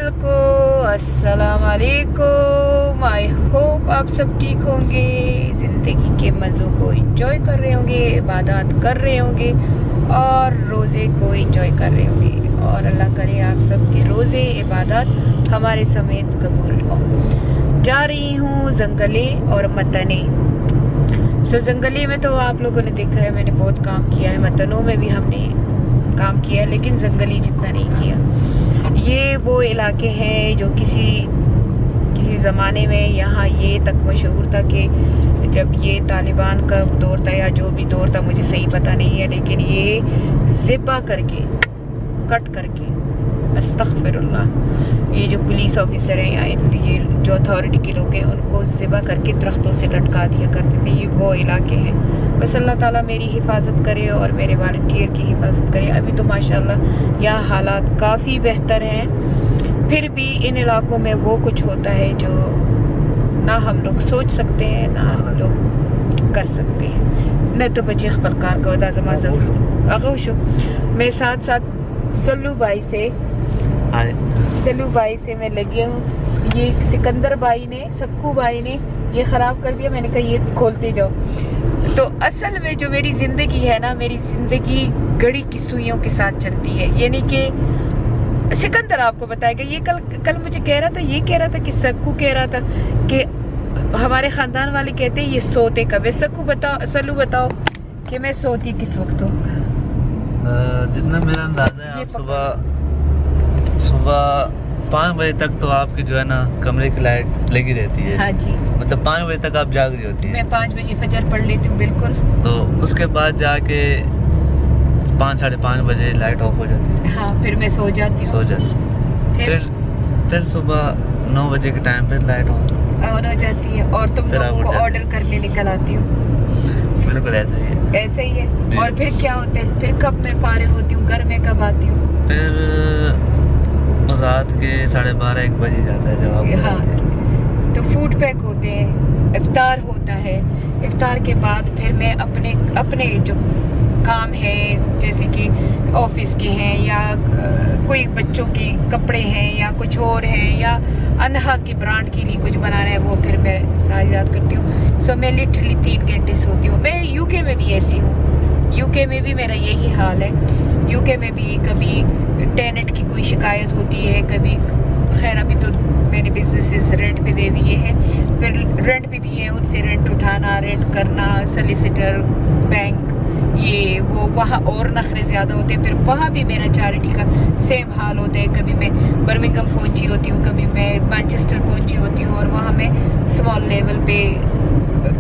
Channel को अस्सलाम वालेकुम। आई होप आप सब ठीक होंगे, ज़िंदगी के मज़ों को एंजॉय कर रहे होंगे, इबादत कर रहे होंगे और रोज़े को एंजॉय कर रहे होंगे। और अल्लाह करे आप सब के रोज़े इबादत हमारे समेत कबूल हो। जा रही हूँ जंगले और मतने। जंगली में तो आप लोगों ने देखा है, मैंने बहुत काम किया है, मतनों में भी हमने काम किया है, लेकिन जंगली जितना नहीं किया। ये वो इलाके हैं जो किसी ज़माने में यहाँ ये तक मशहूर था कि जब ये तालिबान का दौर था या जो भी दौर था मुझे सही पता नहीं है, लेकिन ये ज़िब्बा करके कट करके अस्तग़फिरुल्लाह, ये जो पुलिस ऑफिसर हैं या ये जो अथॉरिटी के लोग हैं उनको ज़िब्बा करके दरख्तों से लटका दिया करते थे। ये वो इलाके हैं। बस अल्लाह ताला मेरी हिफाजत करे और मेरे वॉलंटियर की हिफाजत करे। अभी तो माशाल्लाह यहाँ हालात काफ़ी बेहतर हैं, फिर भी इन इलाकों में वो कुछ होता है जो ना हम लोग सोच सकते हैं ना हम लोग कर सकते हैं। न तो बचे खबरकार का वदा जमा ज़रूर अगोशो। मैं साथ साथ सल्लू भाई से मैं लगी हूँ। ये सिकंदर भाई ने, सक्कू भाई ने ये ख़राब कर दिया। मैंने कहा ये खोलते जाओ। तो असल में जो मेरी ज़िंदगी है ना, मेरी ज़िंदगी घड़ी की सुइयों के साथ चलती है। यानी कि सिकंदर आपको बताएगा, ये कल मुझे कह रहा था, ये कह रहा था कि सक्कू कह रहा था कि हमारे ख़ानदान वाले कहते हैं ये सोते कब है। सक्कू बताओ, सल्लू बताओ कि मैं सोती किस वक्त हूँ। जितना मेरा अंदाजा है आप सुबह 5 बजे तक तो आपकी जो है ना कमरे की लाइट लगी रहती है। हाँ जी, मतलब 5 बजे तक आप जाग रही होती है। मैं 5 बजे फजर पढ़ लेती हूँ बिल्कुल। तो उसके बाद जाके 5 साढ़े 5 बजे लाइट ऑफ हो जाती है। हाँ, फिर मैं सो जाती हूँ। फिर सुबह 9 बजे के टाइम पे लाइट ऑन हो जाती है और तुम लोगों को ऑर्डर करने निकल आती हूँ। बिल्कुल ऐसे ही है। और फिर क्या होता है, फिर कब मैं फारिग होती हूँ, घर में कब आती हूँ? फिर रात के 12:30-1 बजे जाता है जब आप। हाँ, तो फूड पैक होते हैं, इफ्तार होता है। इफ्तार के बाद फिर मैं अपने जो काम है जैसे कि ऑफिस के हैं या कोई बच्चों के कपड़े हैं या कुछ और है या अनहा की ब्रांड के लिए कुछ बनाना है, वो फिर मैं सारी रात करती हूँ। सो मैं लिटरली 3 घंटे सोती हूँ। मैं यूके में भी ऐसी हूँ, यूके में भी मेरा यही हाल है। यूके में भी कभी टेनेंट की कोई शिकायत होती है, कभी खैर अभी तो मैंने बिजनेसेस रेंट पे दे दिए हैं, फिर रेंट भी दिए हैं, उनसे रेंट उठाना, रेंट करना, सॉलिसिटर, बैंक, ये वो, वहाँ और नखरे ज़्यादा होते हैं। फिर वहाँ भी मेरा चैरिटी का सेम हाल होता है। कभी मैं बर्मिंघम पहुँची होती हूँ, कभी मैं मैनचेस्टर पहुँची होती हूँ, और वहाँ मैं स्मॉल लेवल पे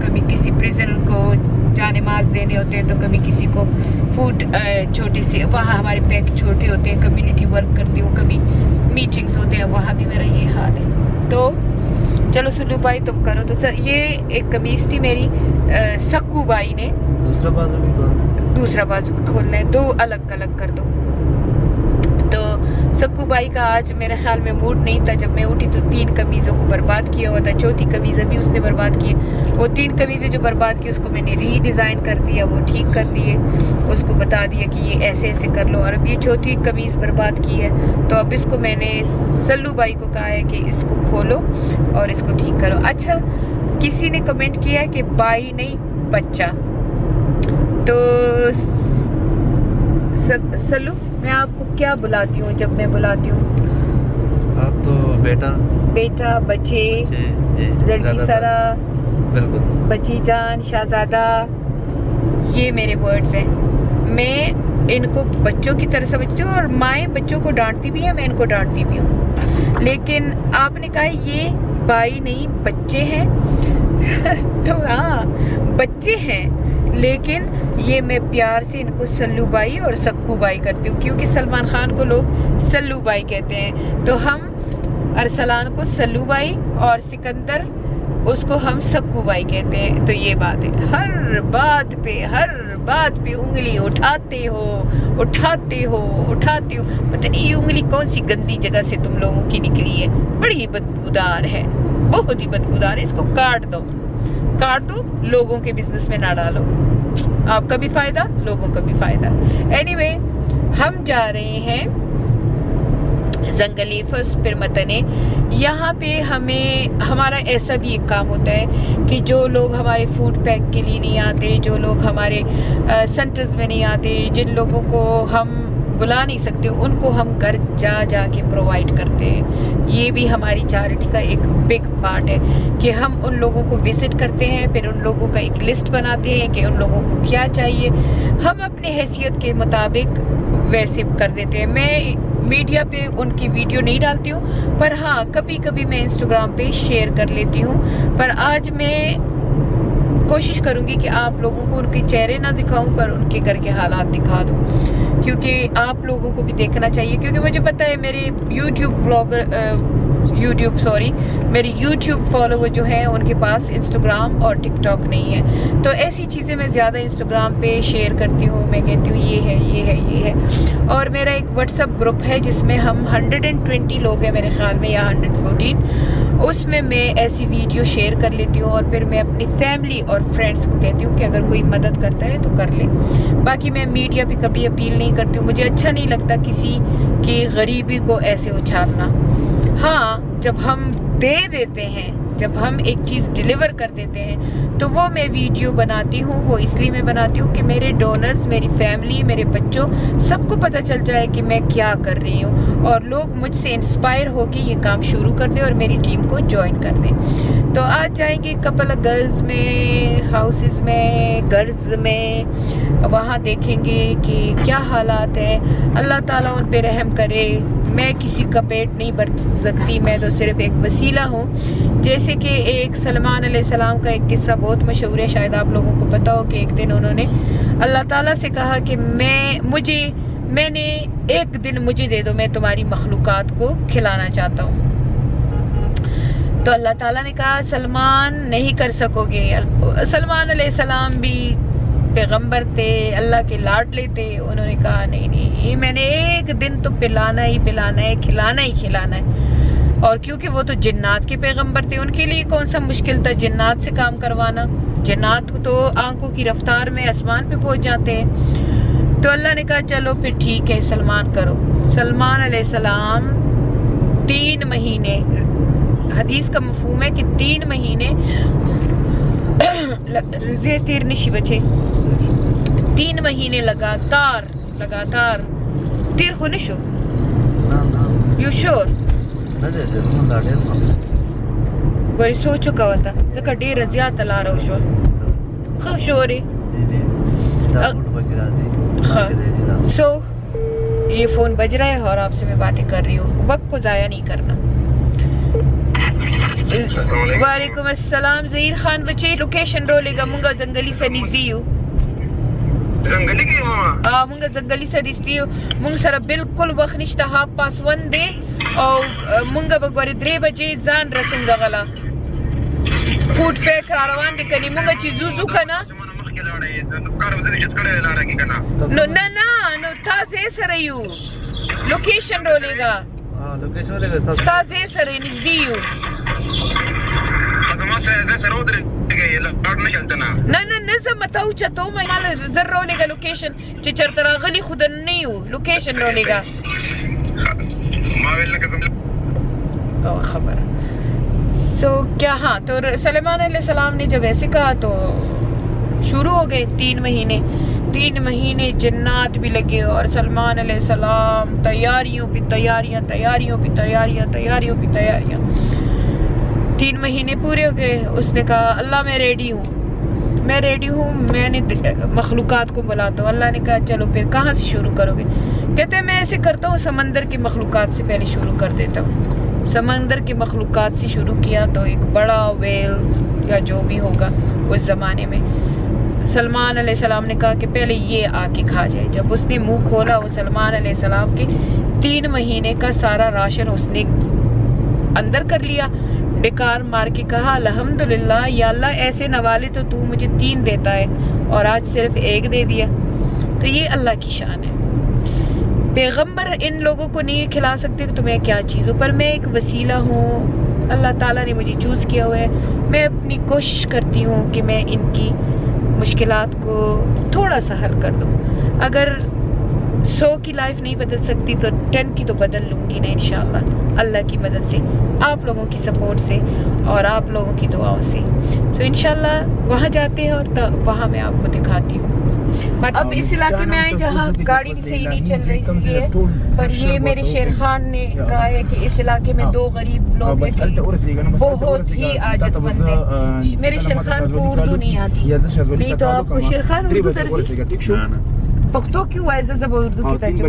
कभी किसी प्रिजन को जाने माज देने होते हैं, तो कभी किसी को फूड छोटे से, वहाँ हमारे पैक छोटे होते हैं, कम्युनिटी वर्क करती हूँ, कभी मीटिंग्स होते हैं, वहाँ भी मेरा ये हाल है। तो चलो सुल्लू भाई तुम करो। तो सर ये एक कमीज थी मेरी, सक्कू भाई ने दूसरा बाजू भी खोलना है, 2 अलग अलग कर दो। तो सक्कू भाई का आज मेरे ख्याल में मूड नहीं था। जब मैं उठी तो 3 कमीज़ों को बर्बाद किया हुआ था, चौथी कमीज़ अभी उसने बर्बाद की। वो 3 कमीज़ें जो बर्बाद की उसको मैंने रीडिज़ाइन कर दिया, वो ठीक कर दिए, उसको बता दिया कि ये ऐसे ऐसे कर लो। और अब ये चौथी कमीज़ बर्बाद की है, तो अब इसको मैंने सल्लू भाई को कहा है कि इसको खोलो और इसको ठीक करो। अच्छा, किसी ने कमेंट किया है कि बाई नहीं बच्चा। तो सल्लू, मैं आपको क्या बुलाती हूँ जब मैं बुलाती हूँ? आप तो बेटा, बच्चे, जल्दी सरा, बिल्कुल, बच्ची जान, शहजादा, ये मेरे वर्ड्स हैं। मैं इनको बच्चों की तरह समझती हूँ और माएँ बच्चों को डांटती भी है, मैं इनको डांटती भी हूँ। लेकिन आपने कहा ये बाई नहीं बच्चे हैं तो हाँ बच्चे हैं, लेकिन ये मैं प्यार से इनको सल्लू भाई और सक्कू भाई करती हूँ, क्योंकि सलमान खान को लोग सल्लू भाई कहते हैं, तो हम अरसलान को सल्लू भाई और सिकंदर उसको हम सक्कू भाई कहते हैं। तो ये बात है, हर बात पे उंगली उठाते हो। पता नहीं ये उंगली कौन सी गंदी जगह से तुम लोगों की निकली है, बड़ी बदबूदार है, बहुत ही बदबूदार है। इसको काट दो, लोगों के बिजनेस में ना डालो, आपका भी फायदा, लोगों का भी फायदा। एनीवे, हम जा रहे हैं जंगली फर्स्ट फिर मतने। यहाँ पे हमें हमारा ऐसा भी एक काम होता है कि जो लोग हमारे फूड पैक के लिए नहीं आते, जो लोग हमारे सेंटर्स में नहीं आते, जिन लोगों को हम बुला नहीं सकते, उनको हम घर जा के प्रोवाइड करते हैं। ये भी हमारी चैरिटी का एक बिग पार्ट है कि हम उन लोगों को विजिट करते हैं, फिर उन लोगों का एक लिस्ट बनाते हैं कि उन लोगों को क्या चाहिए, हम अपने हैसियत के मुताबिक वैसे कर देते हैं। मैं मीडिया पे उनकी वीडियो नहीं डालती हूँ, पर हाँ कभी कभी मैं इंस्टाग्राम पे शेयर कर लेती हूँ। पर आज मैं कोशिश करूँगी कि आप लोगों को उनके चेहरे ना दिखाऊं, पर उनके घर के हालात दिखा दूँ, क्योंकि आप लोगों को भी देखना चाहिए। क्योंकि मुझे पता है मेरे मेरे यूट्यूब फॉलोवर जो हैं उनके पास इंस्टाग्राम और टिकटॉक नहीं है, तो ऐसी चीज़ें मैं ज़्यादा इंस्टाग्राम पे शेयर करती हूँ। मैं कहती हूँ ये है। और मेरा एक व्हाट्सअप ग्रुप है जिसमें हम 120 लोग हैं मेरे ख्याल में, या 114। उसमें मैं ऐसी वीडियो शेयर कर लेती हूँ और फिर मैं अपनी फैमिली और फ्रेंड्स को कहती हूँ कि अगर कोई मदद करता है तो कर ले। बाकी मैं मीडिया पे कभी अपील नहीं करती हूँ, मुझे अच्छा नहीं लगता किसी की गरीबी को ऐसे उछालना। हाँ, जब हम दे देते हैं, जब हम एक चीज़ डिलीवर कर देते हैं, तो वो मैं वीडियो बनाती हूँ। वो इसलिए मैं बनाती हूँ कि मेरे डोनर्स, मेरी फैमिली, मेरे बच्चों, सबको पता चल जाए कि मैं क्या कर रही हूँ, और लोग मुझसे इंस्पायर होकर ये काम शुरू कर दें और मेरी टीम को ज्वाइन कर दें। तो आज जाएंगे कपल गर्ल्स में, हाउसेस में, गर्ल्स में, वहाँ देखेंगे कि क्या हालात है। अल्लाह ताला उन पे रहम करे। मैं किसी का पेट नहीं भर सकती, मैं तो सिर्फ एक वसीला हूँ। जैसे कि एक सलमान अलैहिस्सलाम का एक किस्सा बहुत मशहूर है, शायद आप लोगों को पता हो कि एक दिन उन्होंने अल्लाह ताला से कहा कि मैंने एक दिन मुझे दे दो, मैं तुम्हारी मखलूकात को खिलाना चाहता हूँ। तो अल्लाह ताला ने कहा सलमान नहीं कर सकोगे। सलमान अलैहिस्सलाम भी पैगंबर थे, अल्लाह के लाडले थे। उन्होंने कहा नहीं, मैंने एक दिन तो पिलाना ही पिलाना है, खिलाना ही खिलाना है। और क्योंकि वो तो जिन्नात के पैगंबर थे, उनके लिए कौन सा मुश्किल था जिन्नात से काम करवाना। जिन्नात तो आंखों की रफ्तार में आसमान पे पहुंच जाते हैं। तो अल्लाह ने कहा चलो फिर ठीक है, सलमान करो। सलमान अलैहिस्सलाम 3 महीने, हदीस का मफहूम है कि 3 महीने तीर निशी बचे, 3 महीने लगातार तीर खुनिशो। You sure? बड़ी सोचो का होता जका डेर ज्यादा ला रहा शो शोर है। सो ये फोन बज रहा है और आपसे मैं बातें कर रही हूँ, वक्त को जाया नहीं करना। वालेकुम अस्सलाम ज़हीर खान बच्चे, लोकेशन रोलेगा मुंगा जंगली से निज़ियो जंगली की मामा मुंगा जंगली से निज़ियो मुंग सर बिल्कुल वक्त निश्ता 1:30 दे और मुंगा बगवारे 3 बजे जान रसूंगा गला फूड पैक रवान दे कनी मुंगा चीज़ू कना नो ताज़े सरयू लोकेशन रोलेगा ताज़े सरे निज़ियो ना नजम बताओ चतो मैं माल जर रोलेगा लोकेशन चिचर तरह गली खुद नहीं हूँ लोकेशन रोलेगा तो खबर। सो क्या, हाँ, तो सलेमान अलैहिस्सलाम ने जब ऐसे कहा तो शुरू हो गए 3 महीने जिन्नात भी लगे और सलमान अलैहिस्सलाम तैयारियों पे तैयारियां 3 महीने पूरे हो गए। उसने कहा अल्लाह मैं रेडी हूँ, मैंने मखलूकात को बुलाता हूँ। अल्लाह ने कहा चलो फिर कहाँ से शुरू करोगे? कहते हैं मैं ऐसे करता हूँ, समंदर की मखलूकात से पहले शुरू कर देता हूँ। समंदर की मखलूकात से शुरू किया तो एक बड़ा वेल या जो भी होगा उस ज़माने में, सलमान अलैहिस्सलाम ने कहा कि पहले ये आके खा जाए। जब उसने मुंह खोला, वो सलमान अलैहिस्सलाम के 3 महीने का सारा राशन उसने अंदर कर लिया। बेकार मार के कहा अल्हम्दुलिल्लाह या अल्लाह, ऐसे नवाले तो तू मुझे 3 देता है और आज सिर्फ 1 दे दिया। तो ये अल्लाह की शान है। पैगंबर इन लोगों को नहीं खिला सकते तो मैं क्या चीज़ हूँ, पर मैं एक वसीला हूँ। अल्लाह ताला ने मुझे चूज़ किया हुआ है। मैं अपनी कोशिश करती हूँ कि मैं इनकी मुश्किलात को थोड़ा सा हल कर दूँ। अगर 100 की लाइफ नहीं बदल सकती तो 10 की तो बदल लूँगी ना इंशाल्लाह, अल्लाह की मदद से, आप लोगों की सपोर्ट से और आप लोगों की दुआओं से। तो इंशाल्लाह वहाँ जाते हैं और वहाँ मैं आपको दिखाती हूँ। अब इस इलाके में आए जहाँ गाड़ी भी सही नहीं चल रही है, पर ये मेरे शेर खान ने कहा है कि इस इलाके में 2 गरीब लोग हैं कि बहुत ही आजतमंद है। मेरे शेर खान को उर्दू नहीं आती, नहीं तो आपको शेर खान उर्दू तरह पख्तो क्यों है जब उर्दू की तर्जुमा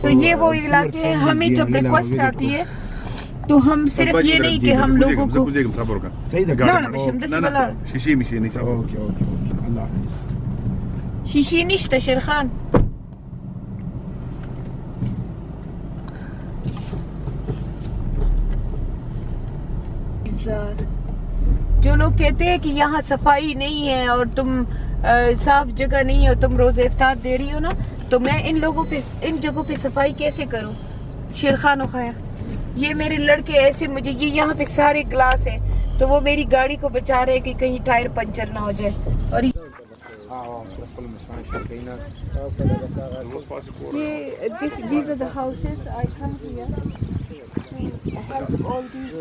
तो ये वो इलाके हैं, हमें जब रिक्वेस्ट आती है तो हम सिर्फ ये नहीं कि हम लोगों को शीशी निश्ता शेर खान जो लोग कहते हैं कि यहाँ सफाई नहीं है और तुम साफ जगह नहीं है और तुम रोजे इफ्तार दे रही हो ना, तो मैं इन लोगों पे इन जगहों पे सफाई कैसे करूं? शेर खान उखाया ये मेरे लड़के ऐसे मुझे ये यहाँ पे सारे ग्लास है तो वो मेरी गाड़ी को बचा रहे कि कहीं टायर पंचर ना हो जाए। और ये these are the houses I come here to help all these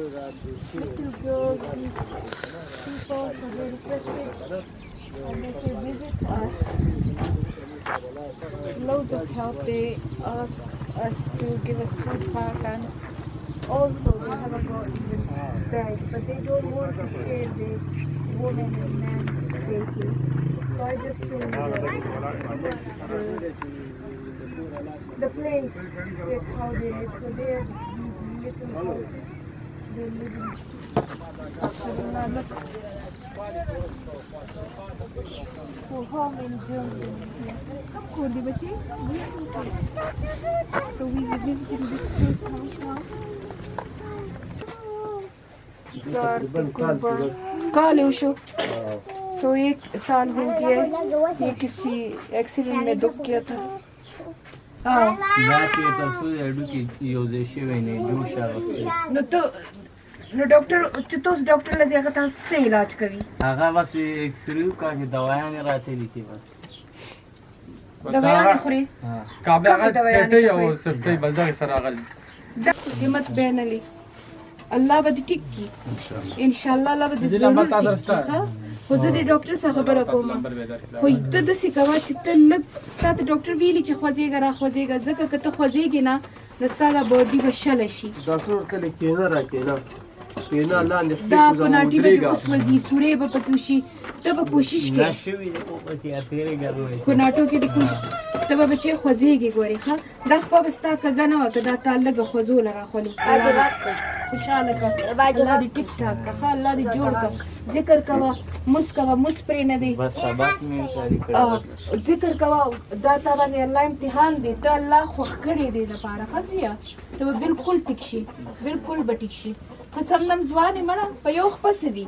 little girls, these people who they requested and they say visit us. Loads of help. They ask us to give us food pack and also they haven't got even bed, but they don't want to share the woman and man spaces. So I just show you the place, that's how they live. So they are these little houses. They live in. So how many germs do we here? Come Kondi bachi. So we visited this place house now. काले उशो सो 1 साल हो गया ये किसी accident में दुख किया था। नो डॉक्टर चितोस डॉक्टर लगे का था से इलाज करी आगा बस एक्सरे का के दवाएं ने राते लिखी बस दवाएं खरी हां काबे आगा टेटे या सस्ते बलदा सर आगा हिम्मत बहन अली अल्लाह बद ठीक की इंशाल्लाह अल्लाह बद जरूर हो जदि डॉक्टर से खबर कोमा हो तद से कवा चितल लग तात डॉक्टर वीली च खोजेगा जका कत खोजेगी ना नस्ताला बॉडी बशल शी डॉक्टर कले केना राकेना केना लांदे दा कोनाटी में उस वजी सूरे बपकुशी तब कोशिश के नशवी को पतिया तेरे घर में कोनाटो की कुछ तब बच्चे खोजेगी गोरे हां दा बस्ता का गाना वकदा ताल्लग खोजो लगा खोली खुशाल का अल्लाह दी टिक टाक का अल्लाह दी जोड़ का जिक्र कवा मुस्प्रे न दे बस सबक में सारी कर जिक्र कवा दाता ने अल्लाह इम्तिहान दे तो अल्लाह खुश करे दे ना पारा खसिया तो बिल्कुल टिकशी बिल्कुल बटिकशी खसमनम जवान मना पयोख पस दी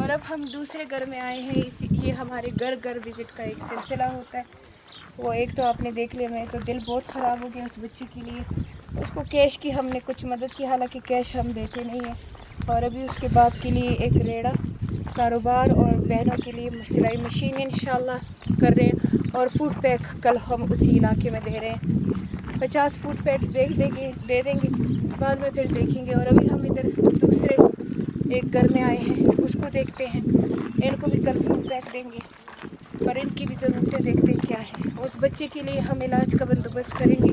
और अब हम दूसरे घर में आए हैं ये हमारे घर विजिट का एक सिलसिला होता है। वो एक तो आपने देख लिया, मेरे तो दिल बहुत ख़राब हो गया उस बच्चे के लिए। उसको कैश की हमने कुछ मदद की, हालांकि कैश हम देते नहीं हैं। और अभी उसके बाप के लिए एक रेड़ा कारोबार और बहनों के लिए सिलाई मशीन इंशाल्लाह कर रहे हैं। और फूड पैक कल हम उसी इलाके में दे रहे हैं। 50 फूड पैक दे देंगे बाद में फिर देखेंगे। और अभी हम इधर दूसरे एक घर में आए हैं, उसको देखते हैं। इनको भी कल फूड पैक देंगे, पर इनकी भी ज़रूरतें देखते हैं क्या है। उस बच्चे के लिए हम इलाज का बंदोबस्त करेंगे।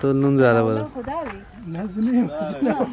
तो नून ज़्यादा बड़ा खुदा भी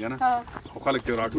gana o quale che ora tu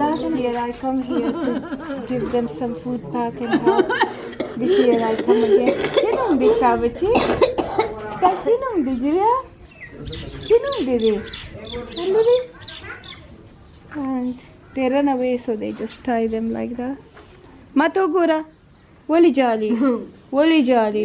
Last year I come here to give them some food pack and help. This year I come again. Shinum di sabachi? Ka shinum di jira? Shinum di re? And they run away, so they just tie them like that. Mato gora. Wali jali. Wali jali.